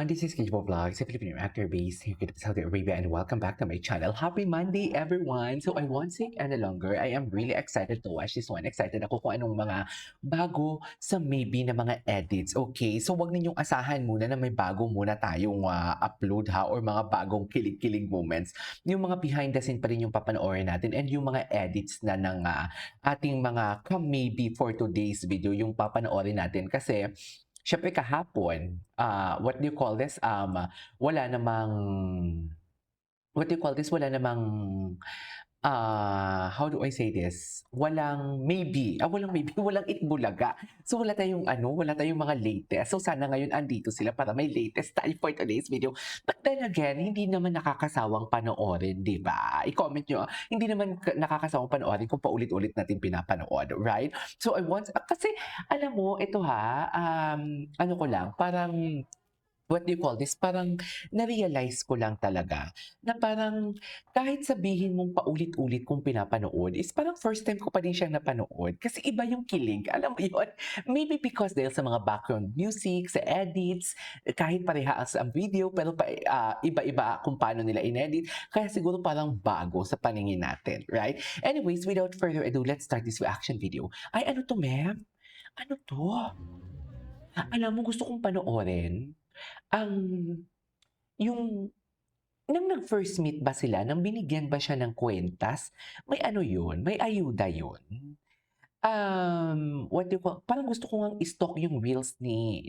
everyone, this is Kejbo Vlogs, a Filipino actor based here in Saudi Arabia, and welcome back to my channel. Happy Monday, everyone! So I won't take any longer. I am really excited to watch this one. Excited ako kung anong mga bago sa maybe na mga edits. Okay, so wag ninyong asahan muna na may bago muna tayong upload ha, or mga bagong kilig-kilig moments. Yung mga behind the scene pa rin yung papanoorin natin, and yung mga edits na ng ating mga maybe for today's video yung papanoorin natin kasi syempre kahapon, what do you call this? Wala namang, what do you call this? Wala namang, how do I say this? Walang maybe, walang Itbulaga. So wala tayong mga latest. So sana ngayon andito sila para may latest tayo for today's video. But then again, hindi naman nakakasawang panoorin, di ba? I-comment nyo, hindi naman nakakasawang panoorin kung paulit-ulit natin pinapanood, right? So kasi alam mo, ito ano ko lang, parang what do you call this? Parang na-realize ko lang talaga na parang kahit sabihin mong paulit-ulit kung pinapanood is parang first time ko pa din siyang napanood kasi iba yung kilig. Alam mo yun? Maybe because dahil sa mga background music, sa edits, kahit parehas ang video pero iba-iba kung paano nila inedit. Kaya siguro parang bago sa paningin natin, right? Anyways, without further ado, let's start this reaction video. Ay, ano to, ma'am? Ano to? Alam mo, gusto kong panoorin ang yung nang nag-first meet ba sila, nang binigyan ba siya ng kwentas, may ano yun, may ayuda yun. What do you call, parang gusto ko ngang i-stalk yung reels ni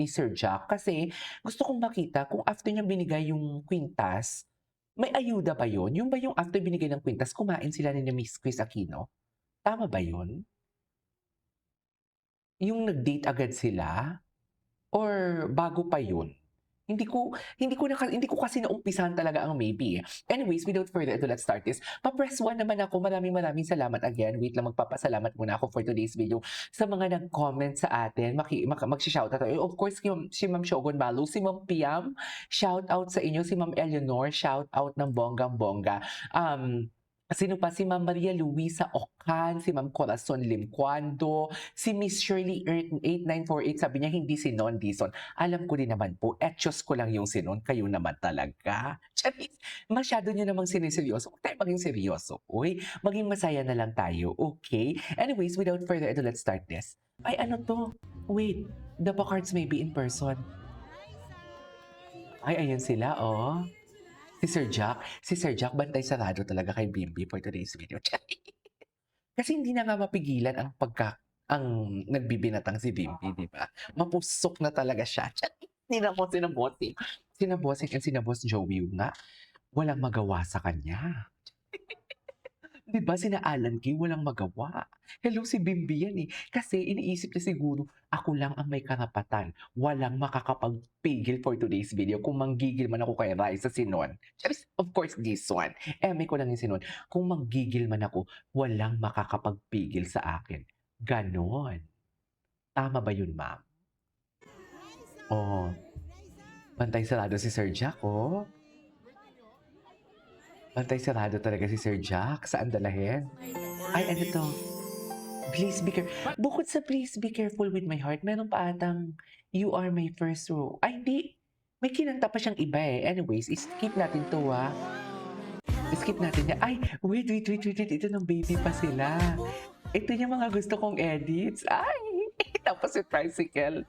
Sir Jack kasi gusto kong makita kung after niya binigay yung kwintas, may ayuda ba yun? Yung ba yung after binigay ng kwintas, kumain sila ni Miss Chris Aquino? Tama ba yun? Yung nag-date agad sila? Or bago pa yun? Hindi ko kasi naumpisahan talaga ang maybe. Anyways, without further ado, let's start this. Pa-press 1 naman ako. Maraming salamat again. Wait lang, magpapasalamat muna ako for today's video sa mga nag-comment sa atin. Mag-shoutout tayo. Of course, si Ma'am Shogun Malu, si Ma'am Piam, shout out sa inyo. Si Ma'am Eleanor, shout out ng bonggang-bongga. Sino pa? Si Ma'am Maria Luisa Ocan, si Ma'am Corazon Limcuando, si Miss Shirley 8948, sabi niya hindi si Non Dizon. Alam ko din naman po, etchos ko lang yung si Non, kayo naman talaga. Charis, masyado niyo namang siniseryoso. Huwag tayo maging seryoso. Uy, maging masaya na lang tayo, okay? Anyways, without further ado, let's start this. Ay, ano to? Wait, the cards may be in person. Ay, ayan sila, oh. Si Sir Jack, bantay sarado talaga kay Bimbi for today's video. Kasi hindi na nga mapigilan ang nagbibinatang si Bimbi, di ba? Mapusok na talaga siya. Hindi na po sinabossing. Sinabossing and sinaboss Joey nga. Walang magawa sa kanya. Di ba, sina Alan Kay walang magawa. Hello, si Bimbi yan eh. Kasi iniisip niya siguro, ako lang ang may karapatan. Walang makakapagpigil for today's video. Kung manggigil man ako kay Raisa Sinon. Of course, this one. Eme ko lang yung Sinon. Kung manggigil man ako, walang makakapagpigil sa akin. Ganon. Tama ba yun, ma'am? Oh, bantay sarado si Sir Jack, oh. Bantay sarado talaga si Sir Jack. Saan dalahin? Ay, ano to? Please be careful. Bukod sa please be careful with my heart, meron pa atang you are my first row. Ay, hindi. May kinanta pa siyang iba eh. Anyways, skip natin to Skip natin yan. Ay, wait. Ito ng baby pa sila. Ito yung mga gusto kong edits. Ay, tapos si Tricycle.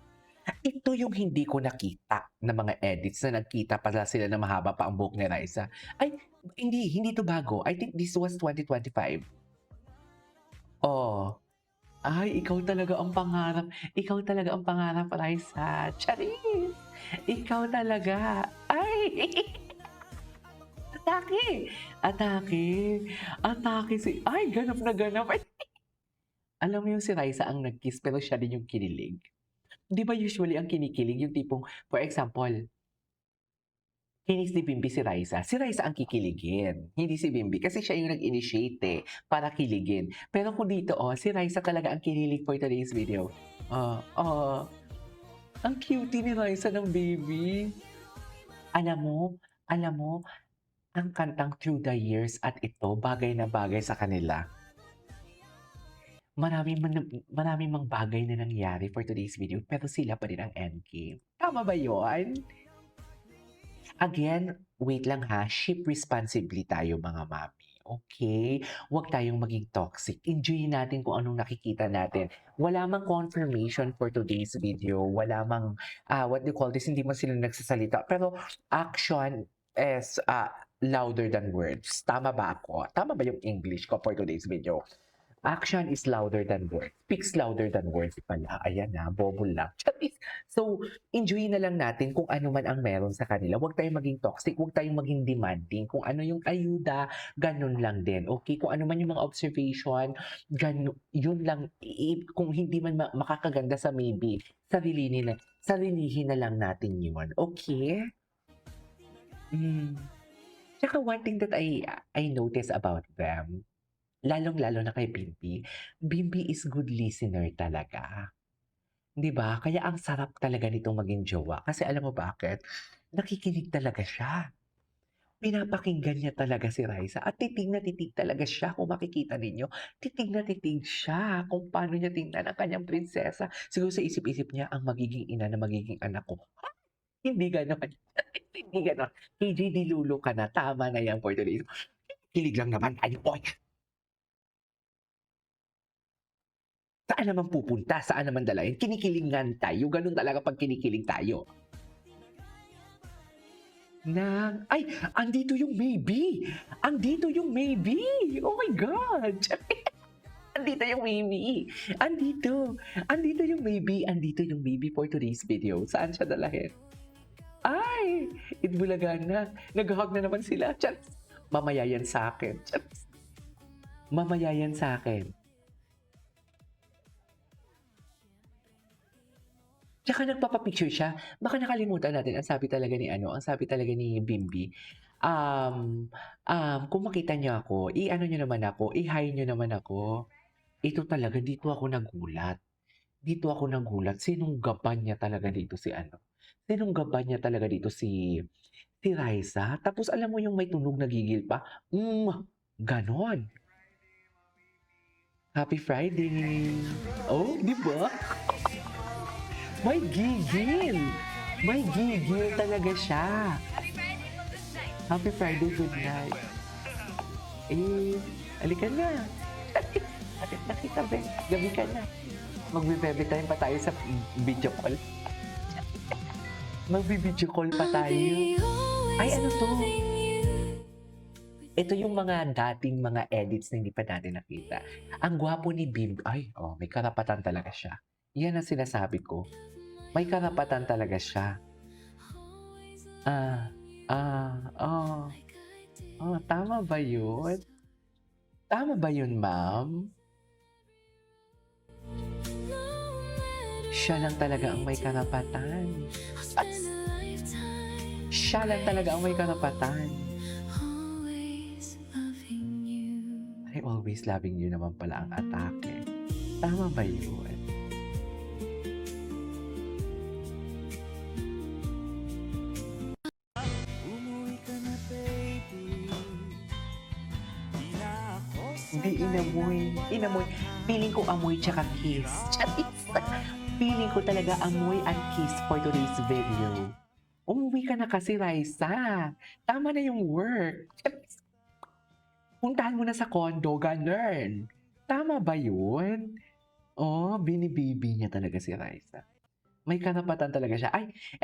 Ito yung hindi ko nakita na mga edits na nagkita pala sila na mahaba pa ang buhok ni Raisa. Ay, hindi to bago. I think this was 2025. Oh. Ay, ikaw talaga ang pangarap. Ikaw talaga ang pangarap, Raisa. Charis! Ikaw talaga. Ay! Atake si... Ay, ganap na ganap. Alam mo yung si Raisa ang nag-kiss pero siya din yung kinilig. Di ba usually ang kinikilig yung tipong, for example, kinis ni Bimbi si Raisa. Si Raisa ang kikiligin, hindi si Bimbi. Kasi siya yung nag-initiate para kiligin. Pero kung dito, si Raisa talaga ang kinilig for today's video. Ang cutie ni Raisa ng baby. Alam mo, ang kantang Through the Years at ito, bagay na bagay sa kanila. Marami mang bagay na nangyari for today's video, pero sila pa rin ang endgame. Tama ba yun? Again, wait lang ha, ship responsibly tayo mga mami. Okay? Huwag tayong maging toxic. Enjoy natin kung anong nakikita natin. Wala mang confirmation for today's video. Wala mang, what do you call this? Hindi mo sila nagsasalita. Pero action is louder than words. Tama ba ako? Tama ba yung English ko for today's video? Action is louder than words. Speaks louder than words pala. Ayan na, bobo lang. Charis. So, enjoy na lang natin kung ano man ang meron sa kanila. Huwag tayong maging toxic, huwag tayong maging demanding. Kung ano yung ayuda, ganun lang din. Okay? Kung ano man yung mga observation, ganun, yun lang. Kung hindi man makakaganda sa maybe, sarilihin na lang natin yun. Okay? Tsaka one thing that I notice about them, lalong-lalo na kay Bimbi, Bimbi is good listener talaga. 'Di ba? Kaya ang sarap talaga nitong maging jowa. Kasi alam mo bakit? Nakikinig talaga siya. Pinapakinggan niya talaga si Raisa at titig na titig talaga siya kung makikita ninyo. Titig na titig siya kung paano niya tingnan ang kanyang prinsesa. Siguro sa isip-isip niya, ang magiging ina na magiging anak ko. Hindi gano'n. Hindi gano'n. KJ, dilulo ka na. Tama na yan for today. Kilig lang naman tayo, boy. Saan naman pupunta? Saan naman dalahin? Kinikilingan tayo. Ganun talaga pag kinikilig tayo. Ay, andito yung maybe. Andito yung maybe. Oh my God. Andito yung maybe. Andito yung maybe. Andito yung maybe for today's video. Saan siya dalahin? Ay, Itbulaga na. Nag-hug na naman sila. Chats. Mamaya yan sa akin. Chats. Mamaya yan sa akin. Tsaka nagpapapicture siya. Baka nakalimutan natin, ang sabi talaga ni Bimbi, kung makita niyo ako, i-ano niyo naman ako, i-hi niyo naman ako. Ito talaga, dito ako nagulat. Sinunggaban niya talaga dito Sinunggaban niya talaga dito si Raisa. Tapos alam mo yung may tunog na gigil pa? Ganon. Happy Friday! Oh, di ba? May gigil! May gigil talaga siya. Happy Friday, good night. Halika na. Nakita ba? Gabi ka na. Magbe-baby time pa tayo sa video call. Magbe-video call pa tayo. Ay, ano to? Ito yung mga dating mga edits na hindi pa natin nakita. Ang gwapo ni Bim. May karapatan talaga siya. Yan ang sinasabi ko. May karapatan talaga siya. Tama ba yun? Tama ba yun, ma'am? Siya lang talaga ang may karapatan. Siya lang talaga ang may karapatan. I always loving you naman pala ang atake. Tama ba yun? Hindi inamoy. Feeling ko amoy tsaka kiss. Feeling ko talaga amoy and kiss for today's video. Umuwi ka na kasi, Raisa. Tama na yung work. Puntahan mo na sa condo, ganun. Tama ba yun? Binibibi niya talaga si Raisa. May karapatan talaga siya.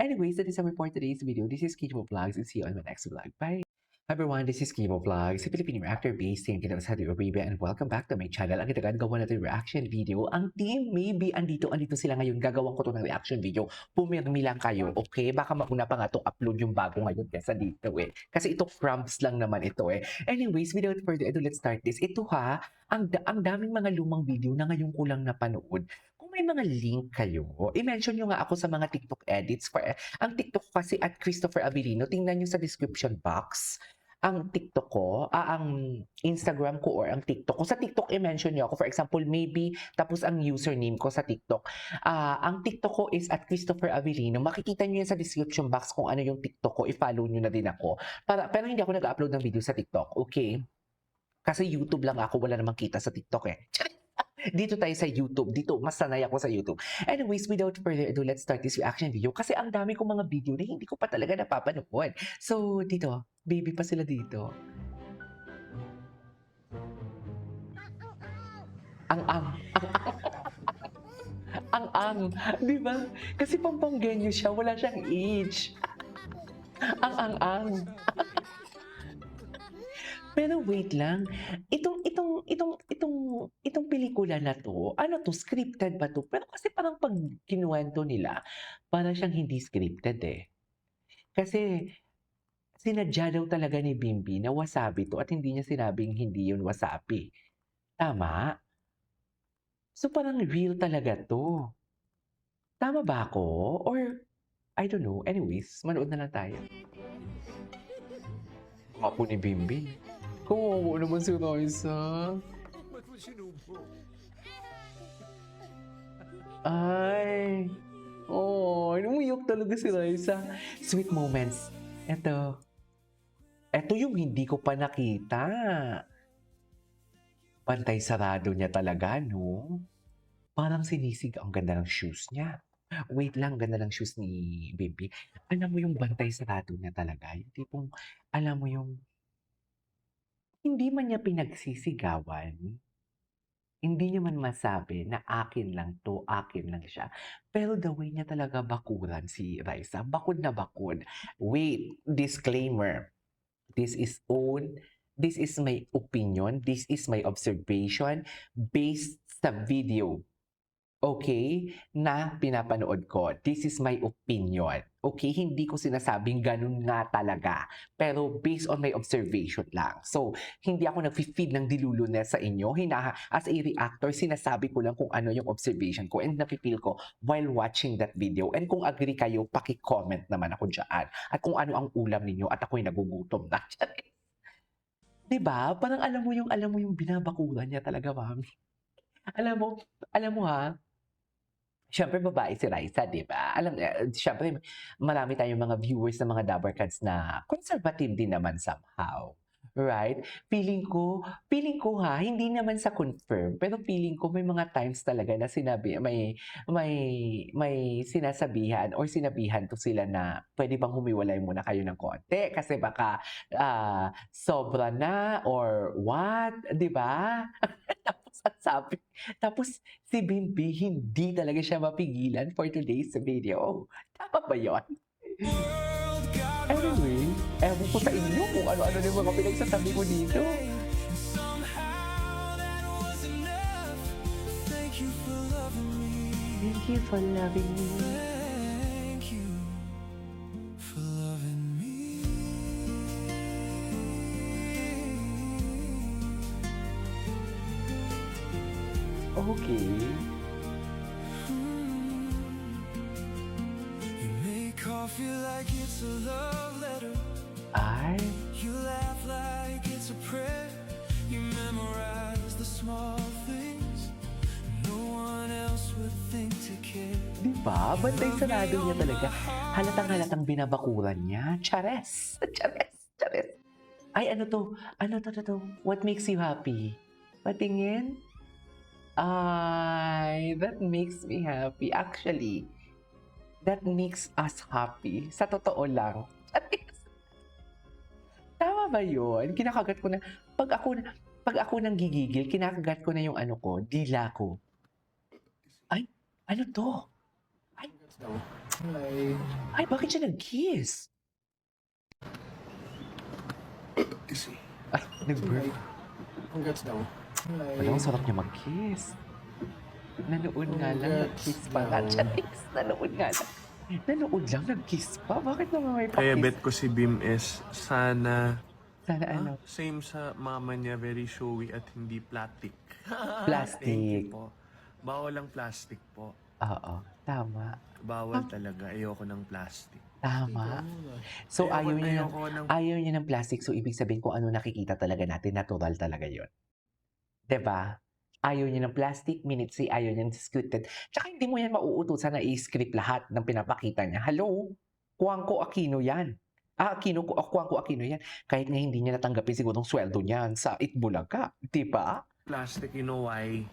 Anyways, that is our for today's video. This is Kimo Vlogs and see you on my next vlog. Bye! Hi everyone, this is Kimo Vlogs, a Filipino reactor based in Saudi Arabia, and welcome back to my channel. Ang kitagan, gawa natin reaction video. Ang team maybe andito sila ngayon. Gagawin ko to ng reaction video. Pumirmi lang kayo, okay? Baka mauna pa nga itong upload yung bago ngayon kesa dito Kasi ito crumbs lang naman ito Anyways, without further ado, let's start this. Ito ang daming mga lumang video na ngayon ko lang napanood. Kung may mga link kayo, i-mention nyo nga ako sa mga TikTok edits. Ang TikTok kasi at Christopher Avellino, tingnan nyo sa description box. Ang TikTok ko, ang Instagram ko or ang TikTok ko. Sa TikTok, i-mention nyo ako. For example, maybe, tapos ang username ko sa TikTok. Ang TikTok ko is at Christopher Avellino. Makikita nyo yan sa description box kung ano yung TikTok ko. I-follow nyo na din ako. Pero hindi ako nag-upload ng video sa TikTok, okay? Kasi YouTube lang ako, wala namang kita sa TikTok Dito tayo sa YouTube. Dito, mas sanay ako sa YouTube. Anyways, without further ado, let's start this reaction video. Kasi ang dami kong mga video na hindi ko pa talaga napapanood. So, dito, baby pa sila dito. Ang, di ba? Kasi pampanggenyo siya, wala siyang age. Ang. Pero wait lang, itong pelikula na 'to, ano 'to, scripted ba 'to? Pero kasi parang 'pag kinuwento nila, para siyang hindi scripted, eh. Kasi sinadya daw talaga ni Bimbi na wasabi 'to at hindi niya sinabing hindi 'yun wasabi, tama? So, parang real talaga 'to. Tama ba ako? Or I don't know, anyways, manood na lang tayo. Gwapo ni Bimbi. Kawawa naman si Raisa. Ba't mo sinubo? Ay. Oh, umiyak talaga si Raisa. Sweet moments. Eto yung hindi ko pa nakita. Pantay sarado niya talaga, no? Parang sinisig. Ang ganda ng shoes niya. Wait lang, ganda ng shoes ni Bibi. Alam mo yung bantay sarado niya talaga. Yung tipong, alam mo yung, hindi man niya pinagsisigawan. Hindi niya man masabi na akin lang 'to, akin lang siya. Pero the way niya talaga bakuran si Raisa, bakod na bakod. Wait, disclaimer. This is this is my opinion, this is my observation based sa video. Okay, na pinapanood ko. This is my opinion. Okay, hindi ko sinasabing ganun nga talaga. Pero based on my observation lang. So, hindi ako nag-feed ng dilulunes sa inyo. As a reactor, sinasabi ko lang kung ano yung observation ko and napipil ko while watching that video. And kung agree kayo, paki-comment naman ako dyan. At kung ano ang ulam ninyo at ako'y nagugutom na. Diba? Parang alam mo yung binabakuran niya talaga, mami. Alam mo ha, siyempre babae si Raisa, 'di ba? Siyempre marami tayong mga viewers na mga Dabarkads na conservative din naman somehow, right? Feeling ko ha, hindi naman sa confirm, pero feeling ko may mga times talaga na may sinasabihan or sinabihan 'to sila na pwede bang humiwalay muna kayo ng konti kasi baka sobra na or what, 'di ba? Tapos si Binbi hindi talaga siya mapigilan for today's video. Tama ba yun? Anyway, ewan ko sa inyo kung ano-ano na yung mga pinagsasabi ko dito. Somehow that was enough. Thank you for loving me. Thank you for loving me. Thank you for loving me. Okay. You make coffee like it's a love letter. Ay, You laugh like it's a prayer. You memorize the small things no one else would think to care. di ba? Bantay sarado niya talaga. Halatang binabakuran niya. Chares! Chares! Ay, ano to? Ano to? What makes you happy? Patingin? Ay, that makes me happy. Actually, that makes us happy. Sa totoo lang. Tama ba yun? Kinakagat ko na. Pag ako nang gigigil, kinakagat ko na yung ano ko, dila ko. Ay, ano to? Hi. Ay, bakit siya nag-kiss? Kasi, Ay, nag-burp. congrats daw. Hi. Wala, ang sarap niya mag-kiss. Nanood nga lang, nag-kiss pa nga. Charis, nanood nga lang. Nanood lang, nag-kiss pa? Bakit naman may Kaya pa-kiss? bet ko si Bim is sana Sana ano? same sa mama niya, very showy at hindi plastic. Plastic. Thank you po. Bawal ang plastic po. Oo, tama. Bawal talaga. Ayoko ng plastic. Tama. So, ayaw Ayoko niya ng plastic. So, ibig sabihin kung ano nakikita talaga natin, natural talaga yun. 'Di ba? Ayaw niya ng plastic, minutes ayaw niya ng scripted. Tsaka hindi mo yan mauutusan na i-script lahat ng pinapakita niya. Hello? Kuwangko Aquino yan. Kuwangko Aquino yan. Kahit nga hindi niya natanggapin siguro ang sweldo niyan sa Itbulaga. 'Di ba? plastic, you know why?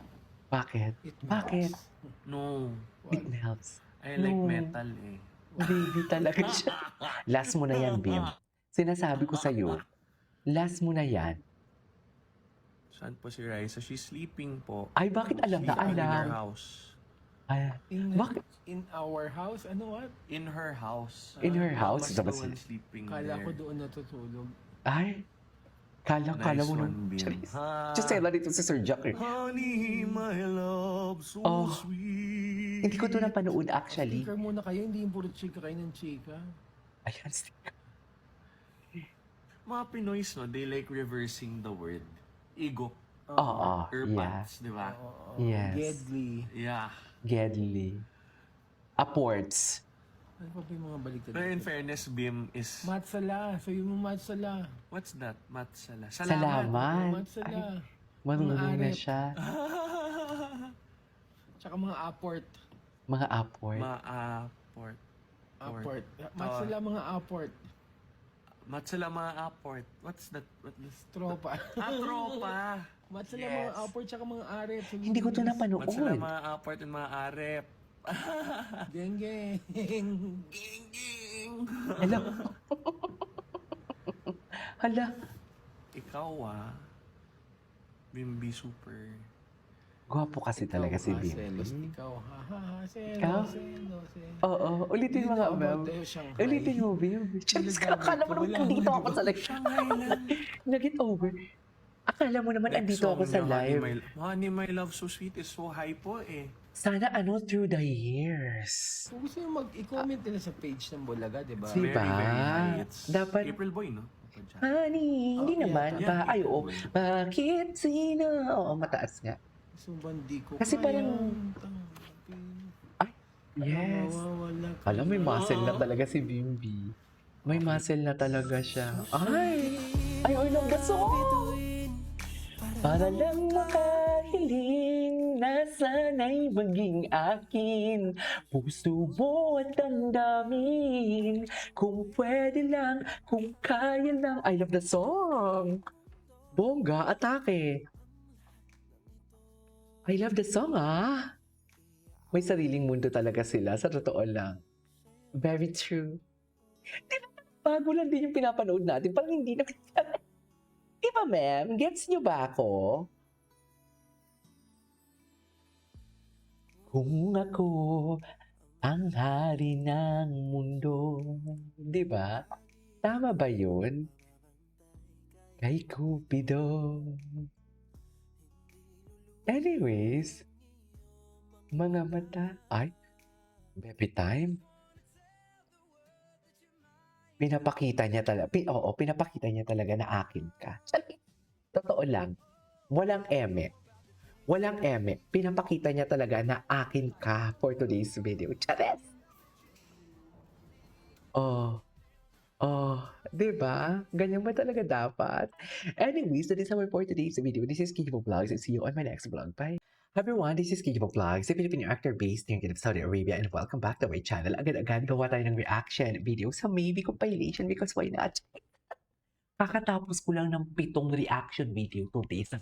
Bakit? It Bakit? melts. No, It What? melts. I like No. metal eh. Baby talaga siya. Last mo na yan, Bim. Sinasabi ko sa'yo, last mo na yan. Saan po si Raisa? She's sleeping po. Ay, bakit alam na Sleeping in her alam? house. Ay, bakit? In our house? Ano what? In her house. In her house? Mama's Ito ba the si- one sleeping Kala ko there. doon natutulog. Ay, kala Nice mo one, nung... Bim. Charis. Ha? Just say dito si Sir Jack eh. Honey, my love, so Oh. sweet. Hindi ko to napanood actually. Sticker muna kayo, hindi yung puro chika kayo ng chika. Ayan, sticker. Mga Pinoys, no, they like reversing the word. Ego. Oo, yeah. Earpads, di ba? Oo. Yes. Gedli. Yeah. Gedli. Apports. Ano pa ba yung mga baliktad? Pero in fairness, Bim is... Matsala. Sabi mo matsala. What's that? Matsala. Salamat. Matsala. Marunong Mga na arit. siya. Tsaka mga apport. Mga apport. Ma-apport. Apport. Matsala mga apport. Matsala mga apport. What's that? What is... Tropa. Tropa. Matsala Yes. mga apport tsaka mga arit. Hindi ko to napanood. Matsala mga apport and mga arep. Geng geng. Ging, ging. Hala. Hala. Ikaw Bimbi super. Gwapo kasi talaga si Bim. Selos ikaw. Ha ha ha. Ikaw? Selos. Oo, ulitin mo nga, Ma'am. Ulitin mo, Bim. Charis, akala mo naman andito ako sa live. Nag-get over. Akala mo naman andito ako sa live. Honey, my love so sweet is so high po eh. Sana through the years. Kung gusto nyo i-comment nila sa page ng Bulaga, di ba? Si- Diba? high. It's Dapat- April Boy, no? Honey, hindi Oh, naman. yeah. Ay, oo. Bakit sino? Oo, mataas nga. So, bandi ko. Kasi parang- Yes. Alam, may muscle na talaga si Bimbi. May muscle na talaga siya. Ay! I love the song! Para lang makahiling na sana'y maging akin. Puso mo at damdamin. Kung pwede lang, kung kaya lang. I love the song! Bongga, atake! I love the song, ah! May sariling mundo talaga sila, sa totoo lang. Very true. Di ba, bago lang din yung pinapanood natin. Parang hindi na... Di ba, ma'am? Gets nyo ba ako? Kung ako ang hari ng mundo. Di ba? Tama ba yun? Kay Cupido. Anyways, mga mata. Ay, baby time. Pinapakita niya talaga. Oo, pinapakita niya talaga na akin ka. Totoo lang. Walang eme. Walang eme. Pinapakita niya talaga na akin ka for today's video. Chares! Oh, diba? Ganyan ba talaga dapat? Anyways, that is our for today's video. This is Kikibo Vlogs and see you on my next vlog. Bye! Hi everyone, this is Kikibo Vlogs, a Filipino actor based here in Saudi Arabia, and welcome back to my channel. Agad-agad gawa tayo ng reaction video sa Maybe compilation because why not? Kakatapos ko lang ng 7 reaction video today sa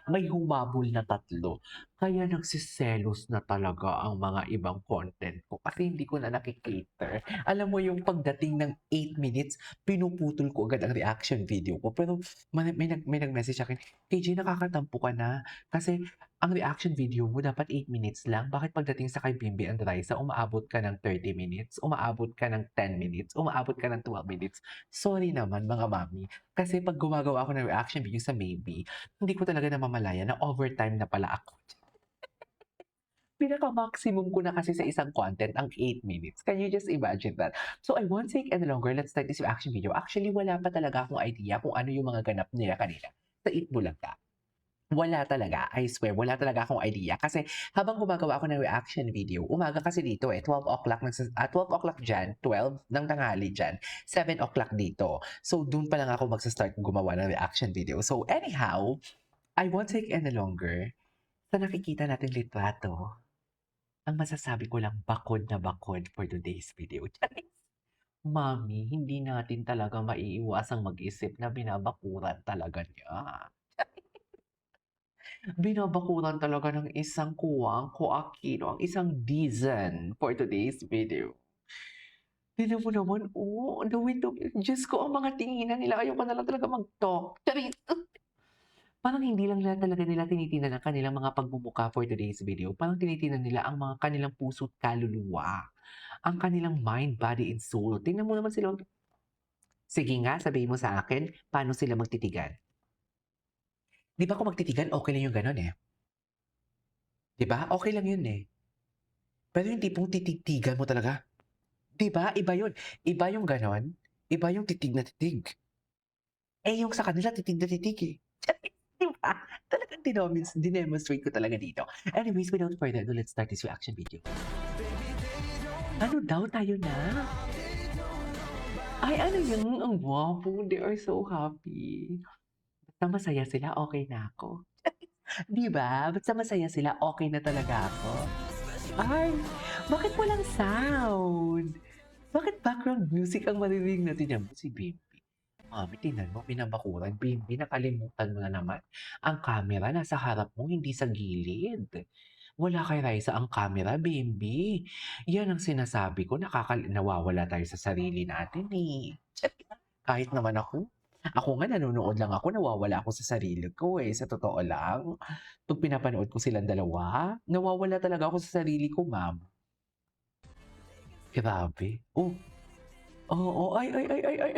may humabol na 3. Kaya nagsiselos na talaga ang mga ibang content ko kasi hindi ko na nakikater. Alam mo yung pagdating ng 8 minutes, pinuputol ko agad ang reaction video ko. Pero may nag-message sa akin, KJ, nakakatampo ka na kasi ang reaction video mo dapat 8 minutes lang. Bakit pagdating sa kay Bimbi and Raisa, umaabot ka ng 30 minutes, umaabot ka ng 10 minutes, umaabot ka ng 12 minutes? Sorry naman mga mami. Kasi pag gumagawa ako ng reaction video sa Maybe, hindi ko talaga namamalaya na overtime na pala ako. Pinaka-maximum ko na kasi sa isang content ang 8 minutes. Can you just imagine that? So I won't take any longer. Let's start this reaction video. Actually, wala pa talaga akong idea kung ano yung mga ganap nila kanina sa Eat Bulaga. Wala talaga. I swear, wala talaga akong idea. Kasi habang gumagawa ako ng reaction video, umaga kasi dito 12 o'clock, 12 o'clock dyan, 12 ng tanghali dyan, 7 o'clock dito. So, dun pa lang ako magsa-start gumawa ng reaction video. So, anyhow, I won't take any longer. Sa nakikita natin litrato, ang masasabi ko lang bakod na bakod for today's video. Mami, hindi natin talaga maiiwasang mag-isip na binabakuran talaga niya. Binabakuran talaga ng isang kuwang ko Aquino, ang isang Dizon for today's video. Tignan mo naman, oh, the way to Diyos ko, ang mga tinginan nila, ayoko na lang talaga mag-talk. Charit! Parang hindi lang talaga nila tinitingnan ang kanilang mga pagmumukha for today's video. Parang tinitingnan nila ang mga kanilang puso't kaluluwa, ang kanilang mind, body, and soul. Tingnan mo naman sila. Sige nga, sabihin mo sa akin, paano sila magtitigan? Di ba kung magtitigan, okay lang yung gano'n eh. Di ba? Okay lang yun eh. Pero yung tipong tititigan mo talaga. Di ba? Iba yun. Iba yung gano'n. Iba yung titig na titig. Eh yung sa kanila, titig na titig eh. Di ba? Talagang dinemonstrate ko talaga dito. Anyways, without further ado, let's start this reaction video. Ano daw tayo na? Ay, ano yun? Ang gwapo. They are so happy. Basta masaya sila, okay na ako. Di ba? Basta masaya sila, okay na talaga ako. Ay, bakit walang sound? Bakit background music ang maririnig natin yan? Si Bimbi. Mami, tingnan mo, pinabakuran. Bimbi, nakalimutan mo na naman. Ang camera nasa harap mo, hindi sa gilid. Wala kay Raisa ang camera, Bimbi. Yan ang sinasabi ko, nawawala tayo sa sarili natin eh. Kahit naman ako. Ako nga, nanonood lang ako, nawawala ako sa sarili ko eh, sa totoo lang. Pag pinapanood ko silang dalawa, nawawala talaga ako sa sarili ko, ma'am. Grabe. Oh, oo, ay,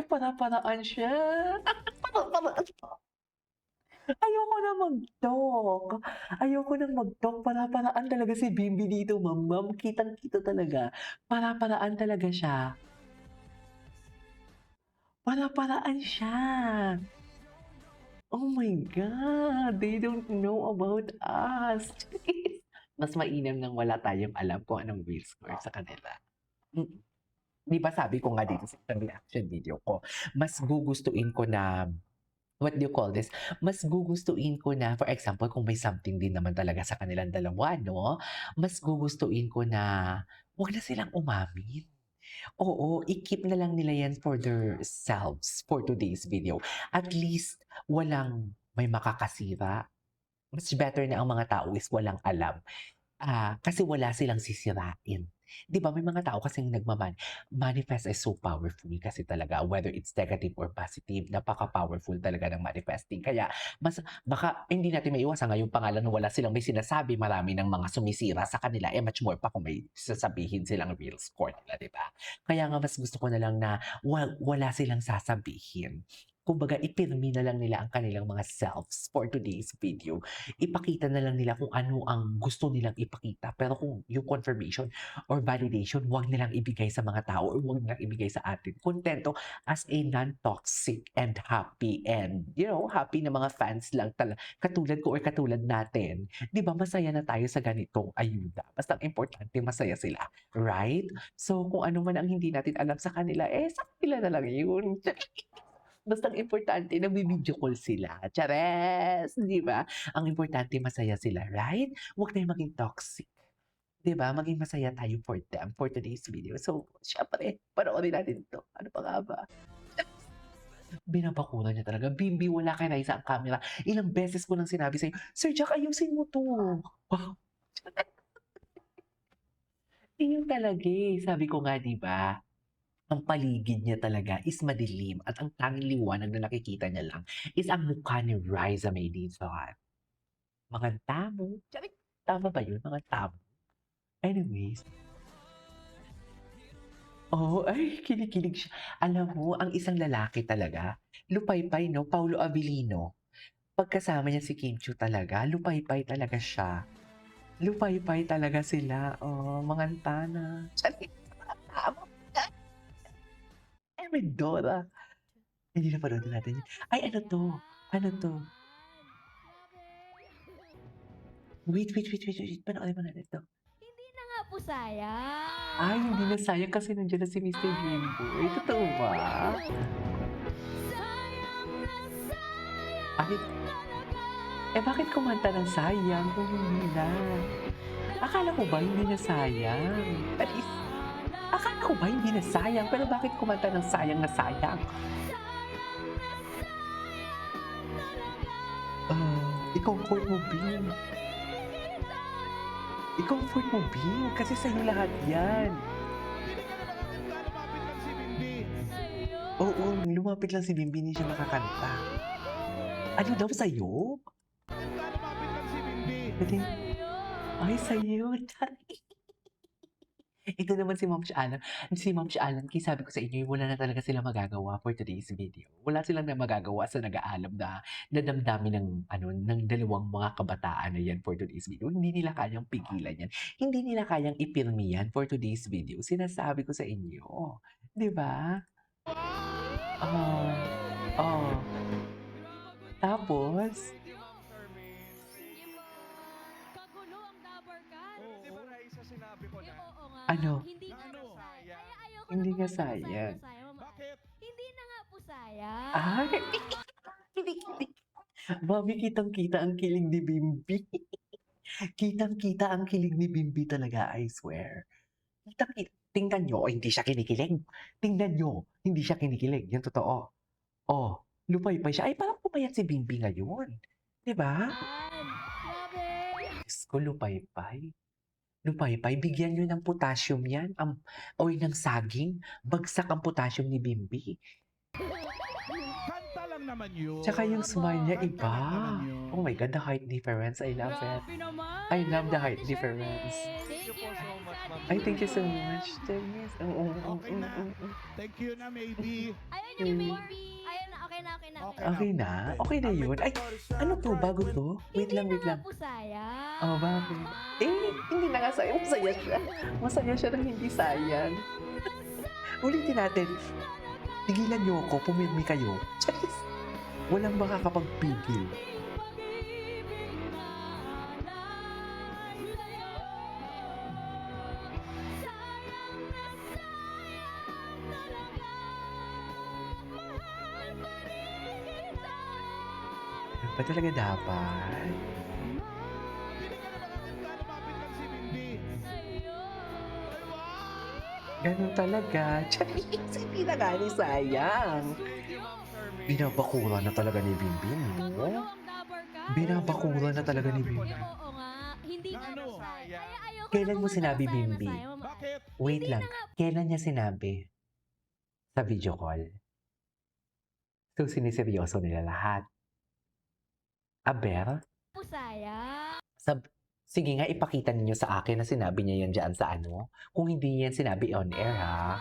para-paraan siya. Para-paraan. Ayoko na mag-talk. Ayoko na mag-talk. Para-paraan talaga si Bimbi dito, ma'am. Ma'am, kitang-kita talaga. Para-paraan talaga siya. Para-paraan siya. Oh my God, they don't know about us. Mas mainam nang wala tayong alam kung anong real score sa kanila. Di ba sabi ko nga dito sa reaction video ko, mas gugustuin ko na, what do you call this? Mas gugustuin ko na, for example, kung may something din naman talaga sa kanilang dalawa, no? Mas gugustuin ko na, wag na silang umamin. Oo, i-keep na lang nila yan for their selves for today's video. At least, walang may makakasira. Mas better na ang mga tao is walang alam. Kasi wala silang sisirain. 'Di ba may mga tao kasing manifest is so powerful kasi talaga whether it's negative or positive, napaka-powerful talaga ng manifesting. Kaya baka hindi natin maiwasan ngayong pangalan wala silang may sinasabi, marami ng mga sumisira sa kanila, much more pa kung may sasabihin silang real score nila, 'di ba? Kaya nga mas gusto ko na lang na wala silang sasabihin. Kumbaga ipirmi na lang nila ang kanilang mga selves for today's video. Ipakita na lang nila kung ano ang gusto nilang ipakita. Pero kung yung confirmation or validation, wag nilang ibigay sa mga tao or wag nilang ibigay sa atin. Kontento as a non-toxic and happy and, happy na mga fans lang katulad ko or katulad natin. Di ba masaya na tayo sa ganitong ayuda? Basta ang importante, masaya sila. Right? So, kung ano man ang hindi natin alam sa kanila, sa kanila na lang yun. Basta ang importante, nagbi-video call sila. Chares! Di ba? Ang importante, masaya sila, right? Huwag tayong maging toxic. Di ba? Maging masaya tayo for them, for today's video. So, syempre, panoorin natin ito. Ano pa nga ba? Binabakuran niya talaga. Bimbi, wala kay Raisa ang camera. Ilang beses ko nang sinabi sa'yo, Sir Jack, ayusin mo to. Wow. Yun talaga eh. Sabi ko nga, di ba? Ang paligid niya talaga is madilim at ang tanging liwanag na nakikita niya lang is ang mukha ni Riza May Dizon. Mga tamo. Charing, tama ba yun? Mga tamo. Anyways. Oh, ay, kinikilig siya. Alam mo, ang isang lalaki talaga, lupaypay, no? Paulo Abilino. Pagkasama niya si Kim Chiu talaga, lupaypay talaga siya. Lupaypay talaga sila. Oh, mga tana. Charing, tama. Dora. Hindi na panood natin yun. Ay, ano to? Ano to? Wait. Panoorin mo natin ito. Hindi na nga po sayang. Ay, hindi na sayang kasi nandiyan na si Mr. Jimboy. Totoo ba? Sayang na sayang Ay, bakit kumanta ng sayang kung hindi na? Akala ko ba hindi na sayang? Akala ko ba hindi na sayang? Pero bakit kumanta ng sayang na sayang? I-comfort mo, Bing. I-comfort mo, Bing. Kasi sa'yo lahat yan. Oo, lumapit lang si Bimbi, hindi siya makakanta. Ano daw sa'yo? Pwede, ay, sa'yo. Ito naman si Ma'am Alan. Si Ma'am Alan, kaya sabi ko sa inyo, wala na talaga sila magagawa for today's video. Wala silang na magagawa sa nag-aalam na nadamdamin ng dalawang mga kabataan na yan for today's video. Hindi nila kayang pigilan yan. Hindi nila kayang ipirmi yan for today's video. Sinasabi ko sa inyo. Di ba? Oh, oh. Tapos, Kagulo ang Dabber Cat. Di ba, Raisa, sinabi ko na? Oo nga. Ano? Hindi nga Ano? sayang. Kaya ayoko Hindi na nga pumunta sa sayang. sayang. Bakit? Hindi na nga po sayang. ay, hindi. Mami, kitang-kita ang kilig ni Bimbi. Kitang-kita ang kilig ni Bimbi talaga, I swear. Kitang-kita. Tingnan nyo, hindi siya kinikilig. Tingnan nyo, hindi siya kinikilig. Yan totoo. Oh, lupay-pay siya. Ay, parang pumayat si Bimbi ngayon. Diba? Grabe. Diyos ko, lupay-pay. Lupay-pay, bigyan nyo ng potassium yan. Oy ng saging, bagsak ang potassium ni Bimbi. Kanta lang naman yun. Tsaka yung smile niya, Kanta iba. lang naman yun. Oh my God, the height difference. I love it. Grabe naman. I love the height Ate difference. Charmaine. Thank you po so much, ma'am. Ay, thank you so much. Dennis. Okay na. Thank you na, maybe. Ayun yung baby. Ayun na, okay na, okay na. Okay Okay na? Okay na yun. Ay, ano to? Bago to? Wait lang, wait lang. Hindi na nga po sayang. Oh, bakit? Hindi na nga sayang. Masaya siya. Masaya siya nang hindi sayang. Ulitin natin. Pigilan niyo ako. Pumirmi kayo. Charis. Walang makakapagpigil. Pag-ibig na alay sa'yo. Sayang na sayang talaga. Mahal pa rin kita. Ano ba talaga dapat? Hindi ka na nakakanta, lumapit lang si Bimbi. Sa'yo. Ay, wow! Ganun talaga. Charis. Hindi na nga ni sayang. Thank you, Ma'am Charmaine. Binabakura na talaga ni Bimbin, Kagulo no? ang Dabber Cat. Binabakura na talaga ni Bimbin. Oo nga. Hindi Na nga ano? sayang. Kaya ayoko Kailan na mo pumunta sinabi, sa sayang na Bimbi? sayang. Bakit? Wait Hindi lang. na nga Kailan niya sinabi? Sa video call. So, siniseryoso nila lahat. Aber? po sayang. Sige nga, ipakita ninyo sa akin na sinabi niya yan dyan sa ano. Kung hindi yan sinabi on air, ha?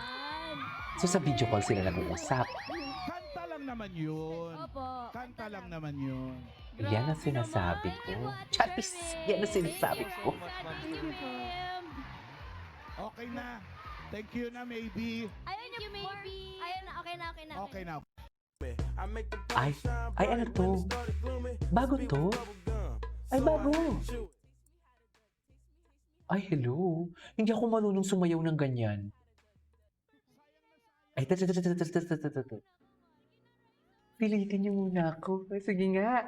So, sa video call sila nag-uusap. Kanta lang naman yun. Opo. Kanta lang naman yun. Yan ang sinasabi ko. Charis! Yan ang sinasabi ko. Okay na. Thank you na, maybe. Ayun yung baby. Ayun na, okay na, okay na. Okay na. Ay, ano to? Bago to? Ay, bago. Ay, hello. Hindi ako marunong sumayaw ng ganyan. Ay, pilitin niyo muna ako. Ay, sige nga.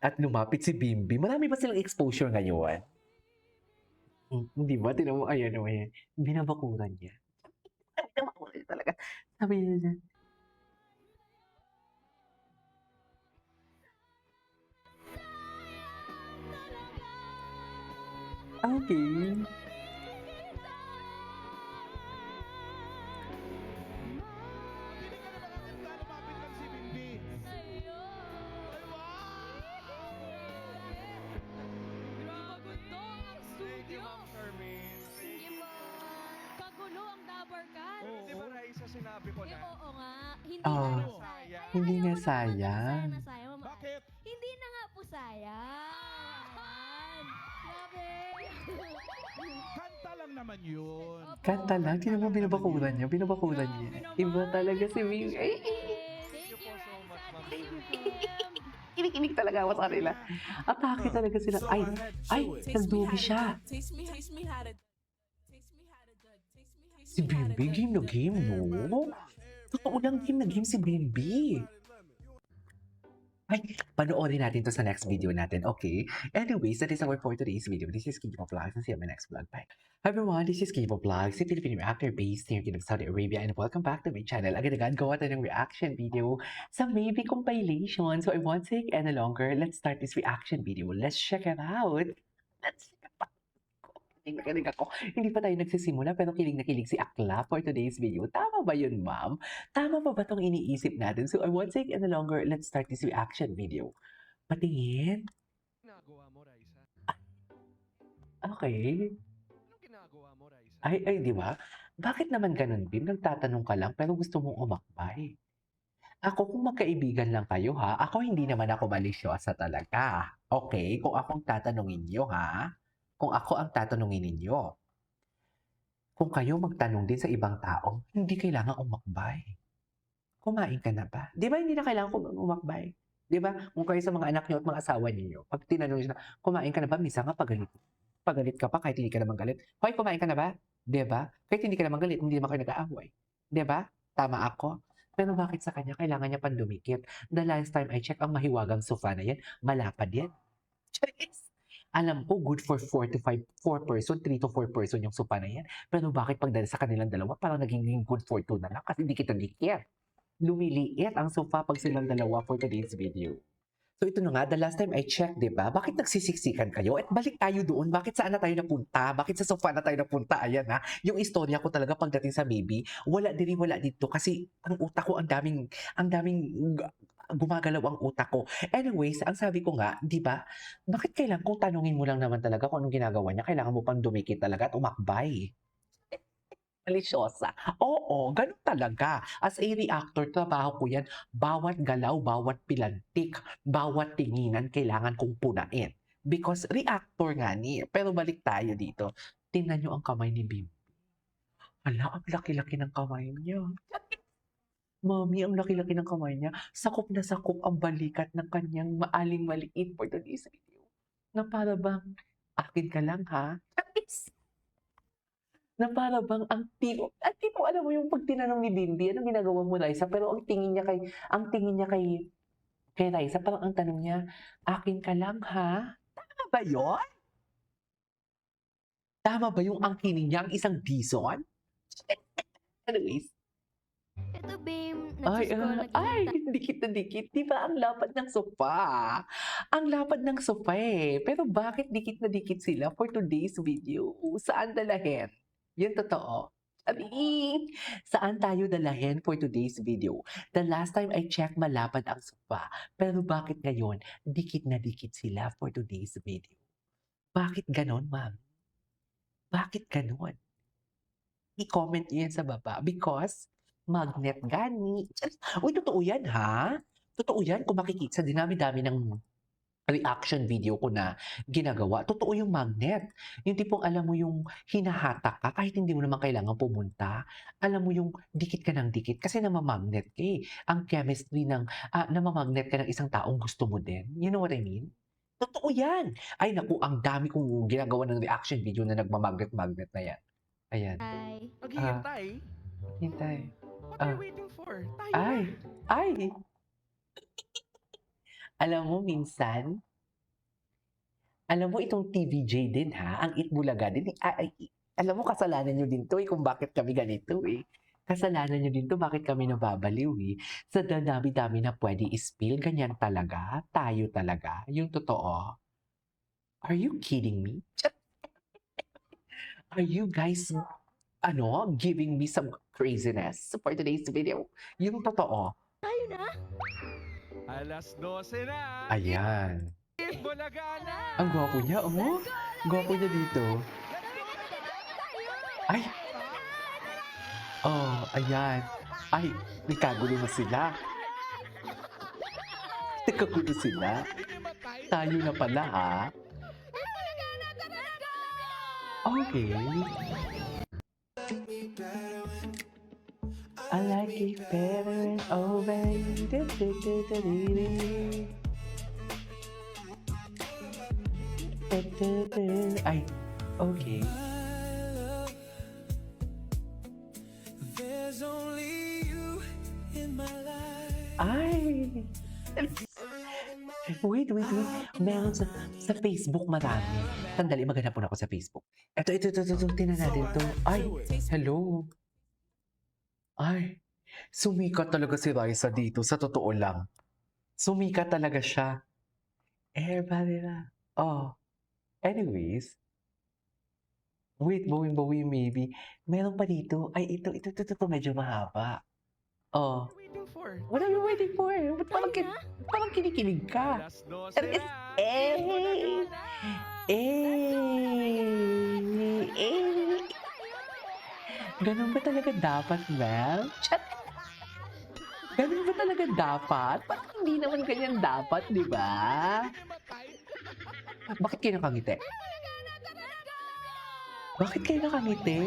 At lumapit si Bimbi. Marami ba silang exposure ngayon? Hindi ba? Tinan mo, ayan o, ayan. Binabakuran niya. Binabakuran niya talaga. Sabi niya dyan. Okay. Hindi ka na nakakanta, lumapit lang si Bimbi. Ay, wow! Thank you, Ma'am Charmaine. Kagulo ang Dabber Cat. Di ba, Raisa, sinabi ko na? Oo nga. Hindi Ah, na nga sayang. Kaya hindi nga ayoko na pumunta sa sayang. na sayang. Bakit? Hindi na nga po sayang. Grabe. Kanta lang naman yun. Kanta lang. Tinan mo, binabakuran niya. Binabakuran niya. Iba talaga si Bimbi. Ay, Thank you po so much, Ma'am Charmaine. kinikilig talaga ako sa kanila. Atake talaga sila. Ay, nagdugi siya. Si Bimbi, game na game, no? Totoo lang game na game si Bimbi. Ay, panoorin natin to sa next video natin, okay? Anyways, that is our for today's video. This is Kivo Vlogs, and see you on my next vlog. Bye. Hi everyone, this is Kivo Vlogs, a Filipino reactor based here in Saudi Arabia, and welcome back to my channel. Agad-agad gawa tayo ng reaction video sa Maybe compilation. So I won't take any longer. Let's start this reaction video. Let's check it out. Let's check it out. Kilig ako. Hindi pa tayo nagsisimula pero kilig na kilig si Akla for today's video. Tama ba yun, ma'am? Tama pa ba itong iniisip natin? So I won't take any longer. Let's start this reaction video. Patingin. Ginagawa mo, Raisa? Okay. Anong ginagawa mo, Raisa? Ay, di ba? Bakit naman ganun, Bim? Nagtatanong ka lang pero gusto mong umakbay. Ako, kung magkaibigan lang kayo, ha? Ako, hindi naman ako malisyosa talaga. Okay? Kung akong tatanungin nyo, ha? Kung ako ang tatanungin ninyo. Kung kayo magtanong din sa ibang tao, hindi kailangan umakbay. Kumain ka na ba? Di ba hindi na kailangan umakbay? Di ba? Kung kayo sa mga anak nyo at mga asawa ninyo, pag tinanong nyo na, kumain ka na ba? Misa nga pagalit. Pagalit ka pa kahit hindi ka naman galit. Hoy, kumain ka na ba? Di ba? Kahit hindi ka naman galit, hindi naman kayo nag-aaway. Di ba? Tama ako. Pero bakit sa kanya, kailangan niya pandumikit? The last time I check, ang mahiwagang sofa na yan, malapad yan. Charis! Alam ko, good for 4 person, 3 to 4 person yung sofa na yan. Pero bakit pagdala sa kanilang dalawa, parang naging good for 2 na lang kasi hindi kita dikit. Lumiliit ang sofa pag silang dalawa for today's video. So ito na nga, the last time I checked, di ba? Bakit nagsisiksikan kayo? At balik tayo doon. Bakit saan na tayo napunta? Bakit sa sofa na tayo napunta? Ayan ha. Yung istorya ko talaga pagdating sa baby, wala dito. Kasi ang utak ko, ang daming gumagalaw ang utak ko. Anyways, ang sabi ko nga, di ba? Bakit kailangan kung tanungin mo lang naman talaga kung anong ginagawa niya, kailangan mo pang dumikit talaga at umakbay. Malisyosa. Oo, ganun talaga. As a reactor, trabaho ko yan. Bawat galaw, bawat pilantik, bawat tinginan, kailangan kong punain. Because reactor nga ni. Pero balik tayo dito. Tingnan nyo ang kamay ni Bim. Hala, ang laki-laki ng kamay niya. Mami, ang laki-laki ng kamay niya. Sakop na sakop ang balikat ng kanyang maaling maliit for today's video. Na para bang, akin ka lang ha? Na para bang ang tino, at tino, alam mo yung pag tinanong ni Bimbi, anong ginagawa mo, Liza? Pero ang tingin niya kay Liza, parang ang tanong niya, akin ka lang ha? Tama ba yun? Tama ba yung angkinin niya, ang isang bison? Anyways, Ito, babe. ay, Nagsuscroll ay, dikit na dikit. Di ba ang lapad ng sofa? Ang lapad ng sofa eh. Pero bakit dikit na dikit sila for today's video? Saan dalahin? Yun totoo. Sabi, saan tayo dalahin for today's video? The last time I checked, malapad ang sofa. Pero bakit ngayon, dikit na dikit sila for today's video? Bakit ganon, ma'am? Bakit ganon? I-comment niyo yan sa baba. Because, magnet gani. Uy, totoo yan, ha? Totoo yan. Kung makikita sa dinami-dami ng reaction video ko na ginagawa, totoo yung magnet. Yung tipong alam mo yung hinahatak ka kahit hindi mo naman kailangan pumunta. Alam mo yung dikit ka ng dikit kasi namamagnet ka eh. Ang chemistry ng, namamagnet ka ng isang taong gusto mo din. You know what I mean? Totoo yan. Ay naku, ang dami kong ginagawa ng reaction video na nagmamagnet-magnet na yan. Ayan. Ay. Maghihintay? Hintay. What are you waiting for? Tayo Ay. na. Ay. Alam mo, minsan, alam mo itong TVJ din ha, ang Itbulaga din, alam mo kasalanan nyo din to kung bakit kami ganito eh. Kasalanan nyo din to, bakit kami nababaliw eh. Sa dami-dami na pwede i-spill, ganyan talaga, tayo talaga, yung totoo. Are you kidding me? Are you guys, giving me some craziness for today's video? Yung totoo. Tayo na? Alas 12 na. Ayan. Bulaga na. Ang gwapo niya, oh. Gwapo niya dito. Ay! Oh, ayan. Ay, nagkagulo na sila. Nagkagulo sila. Tayo na pala, ha? Okay. I like it better and over. Ay, okay. There's only you in my life. Ay! Wait. Meron sa Facebook marami. Sandali, maghanap muna ako sa Facebook. Ito. Tingnan natin to. Ay, hello. Ay, sumikat talaga si Raisa dito. Sa totoo lang. Sumikat talaga siya. Everybody na. Oh. Anyways. Wait, bawi maybe. Meron pa dito. Ay, ito. Medyo mahaba. Oh. Waiting for? What are you waiting for? Ba't parang kinikilig ka? Alas 12 Pero na. Ganun ba talaga dapat, Mel? Chat. Ganun ba talaga dapat? Parang hindi naman ganyan dapat, di ba? Bakit kayo nakangiti? Bakit kayo nakangiti?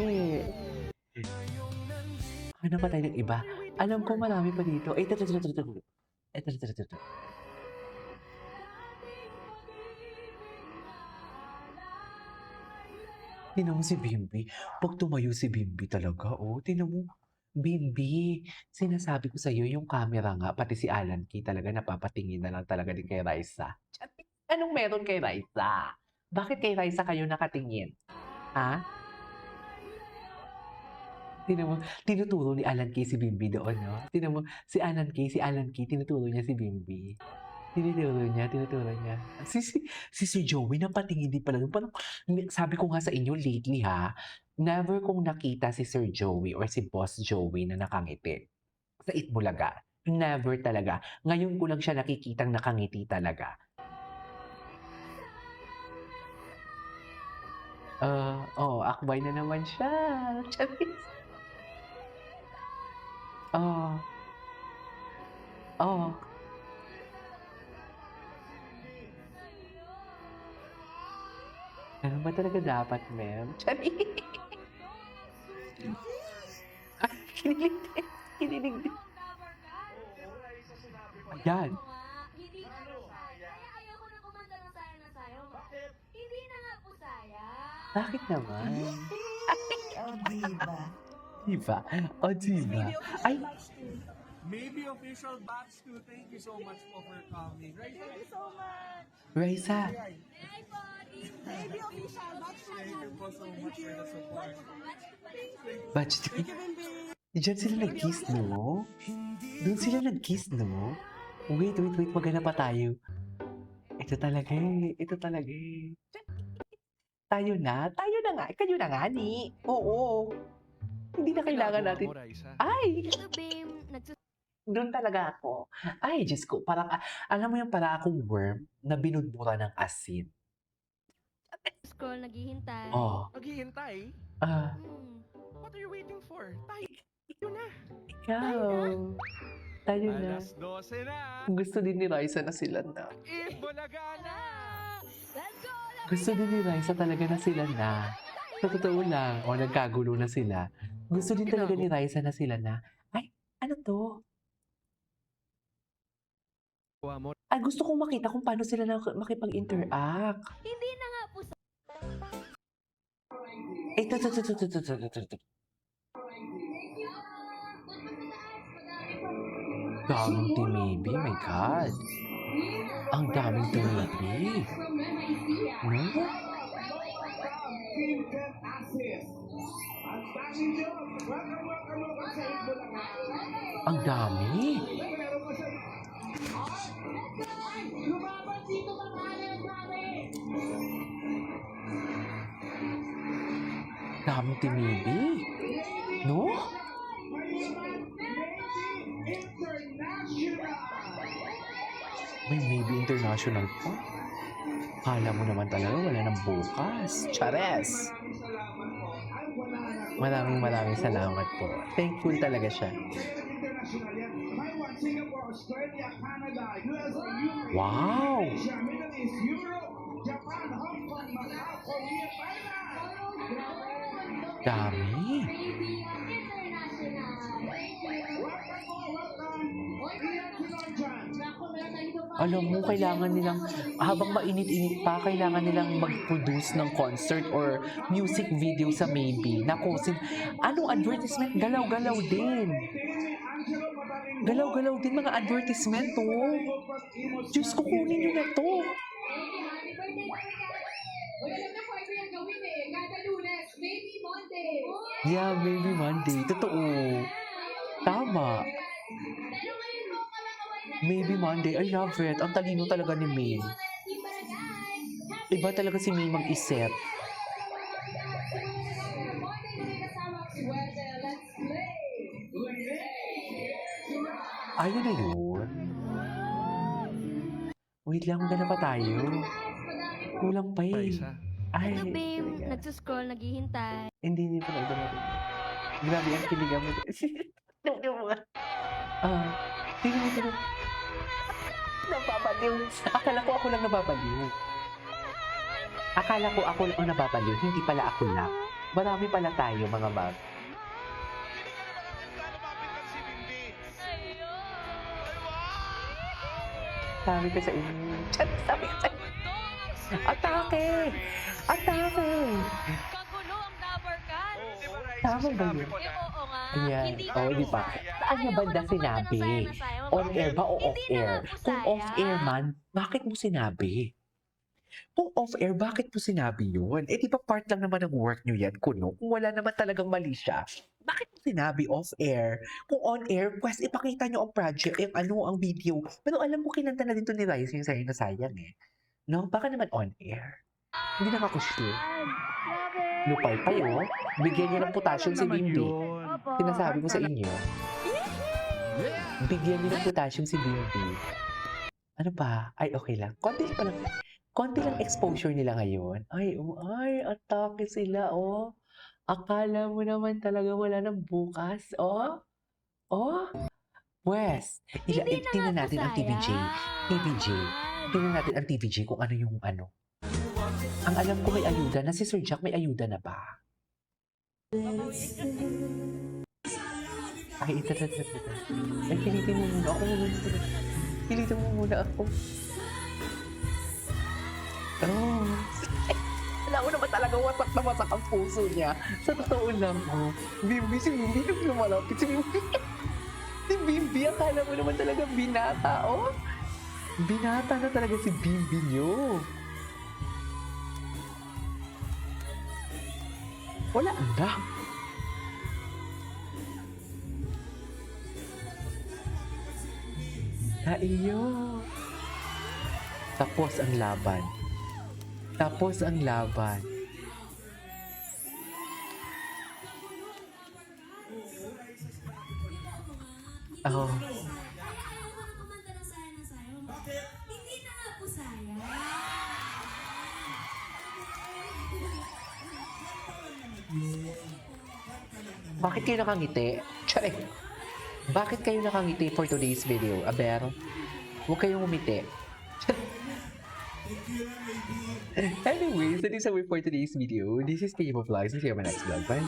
Ano pa tayo ng iba? Alam ko marami pa dito. Ito. Ito. Tingnan mo si Bimbi. Pag tumayo si Bimbi talaga, oh. Tingnan mo. Bimbi, sinasabi ko sa'yo, yung camera nga, pati si Alan Kay talaga napapatingin na lang talaga din kay Raisa. Anong meron kay Raisa? Bakit kay Raisa kayo nakatingin? Ha? Tingnan mo, tinuturo ni Alan Kay si Bimbi doon, no? Tingnan mo, si Alan Kay, tinuturo niya si Bimbi. Tinuturo niya. Si Sir Joey, napatingin din pala. Parang, sabi ko nga sa inyo lately ha, never kong nakita si Sir Joey or si Boss Joey na nakangiti. Sa Itbulaga. Never talaga. Ngayon ko lang siya nakikitang nakangiti talaga. Akbay na naman siya. Charis. Ano ba talaga dapat, ma'am? Charis. Kinilig din. Ayan. Hindi na po saya. Kaya ayaw ko na kumanta ng sayang na sayo. Hindi na nga po saya. Bakit naman? Diba? Diba? Ay, Maybe official batch 2. Thank you so much po for coming. Right? Raisa. Ay po, Baby official, batch Thank you po so much for the support. Batch 2. Diyan sila nag-kiss, no? Doon sila nag-kiss, no? Wait. Maghanap pa tayo. Ito talaga eh. Tayo na nga. Kayo na nga, ni. Oo. Hindi na kailangan natin. Ay! Ito, babe. Doon talaga ako. Ay, Diyos ko. Parang, alam mo yung parang akong worm na binudbura ng asin. Scroll, naghihintay. Oh. Naghihintay? Hmm. What are you waiting for? Tayo na. Ikaw. Tayo na. Alas 12 na. Gusto din ni Raisa na sila na. Itbulaga na. Let's go! Gusto din ni Raisa talaga na sila na. Sa totoo lang, nagkagulo na sila. Gusto din talaga ni Raisa na sila na. Ay, ano to? Ay, gusto kong makita kung paano sila makipag-interact. Hindi na nga po saya. Ito. Daming timibi, my God. Ang daming timibi. No? Ang dami. Daming timibi. No? May maybe international pa. Kala mo naman talaga wala nang bukas. Chares! Maraming salamat po. Thankful talaga siya. Wow! Dami! Alam mo, kailangan nilang, habang mainit-init pa, kailangan nilang mag-produce ng concert or music video sa Maybe. Naku, anong advertisement? Galaw-galaw din. Galaw-galaw din mga advertisement, oh. Diyos ko, kunin nyo na to. Happy birthday, Maganda na pwede yung gawin eh. Kada Lunes, maybe Monday. Yeah, maybe Monday. Totoo. Tama. Pero ngayon mo pala kaway na Maybe Monday. I love it. Ang talino talaga ni May. Iba talaga si May mag-isip. Ayun na yun. Wait lang, maganda pa tayo. Kulang pa eh. Ay, Ano, babe? Nagsuscroll, naghihintay. hindi pa na iba natin. Grabe ang kiligan mo. Tingnan mo. Napapaliw. Akala ko ako lang nababaliw. Akala ko ako lang ang nababaliw. Hindi pala ako lang. Marami pala tayo, mga mag. Hindi ka na lumapit ng si Bimbi. Sabi ko sa inyo. Sabi ko sa inyo. Atake! Atake! Kagulo ang Dabber Cat. Tama ba yun? Oo nga. Ayan. Hindi Oo, di ba? Saan niya Ayaw ko banda na pumunta ng sinabi? Sayo na Sayo. On air ba o Hindi off air? na nga po Kung saya. off air man, bakit mo sinabi? Kung off air, bakit mo sinabi yun? Eh, di ba part lang naman ng work nyo yan, kuno? Kung wala naman talagang mali siya, bakit mo sinabi off air? Kung on air, pues ipakita nyo ang project, ang video. Pero alam mo, kinanta na din to ni Rice yung Sayang na Sayang eh. No? Baka naman on air. Hindi na ako sure. Lupay-pay, oh. Bigyan niyo ng potassium si Bimbi. Opo. Sinasabi ko sa inyo. Bigyan niyo ng potassium si Bimbi. Ano ba? Ay, okay lang. Konti lang exposure nila ngayon. Ay, atake sila, oh. Akala mo naman talaga wala nang bukas, oh. Oh. Wes, Hindi na tingnan nga natin po ang TVJ. saya. TVJ. Tingnan natin ang TVJ kung ano yung ano. Ang alam ko may ayuda na. Si Sir Jack may ayuda na ba? Ay, ito. Ay, pilitin mo muna ako. Pilitin mo muna ako. Oh. Alam mo naman talaga wasak na wasak ang puso niya. Sa totoo lang, oh. Bimbi, si Bimbi nung lumalapit. Si Bimbi. Si Bimbi, akala mo naman talaga binata, oh. Binata na talaga si Bimbi niyo. Wala na. Iyo. Tapos ang laban. Tapos ang laban. Oh. Ayaw ko na kumanta ng Sayo na Sayo. Bakit? Hindi na nga po sayang. Bakit kayo nakangiti? Tsare. Bakit kayo nakangiti for today's video? Aber, huwag kayong umiti. Anyways, that is our for today's video. This is Steve of Lives. See you on my next vlog. Bye!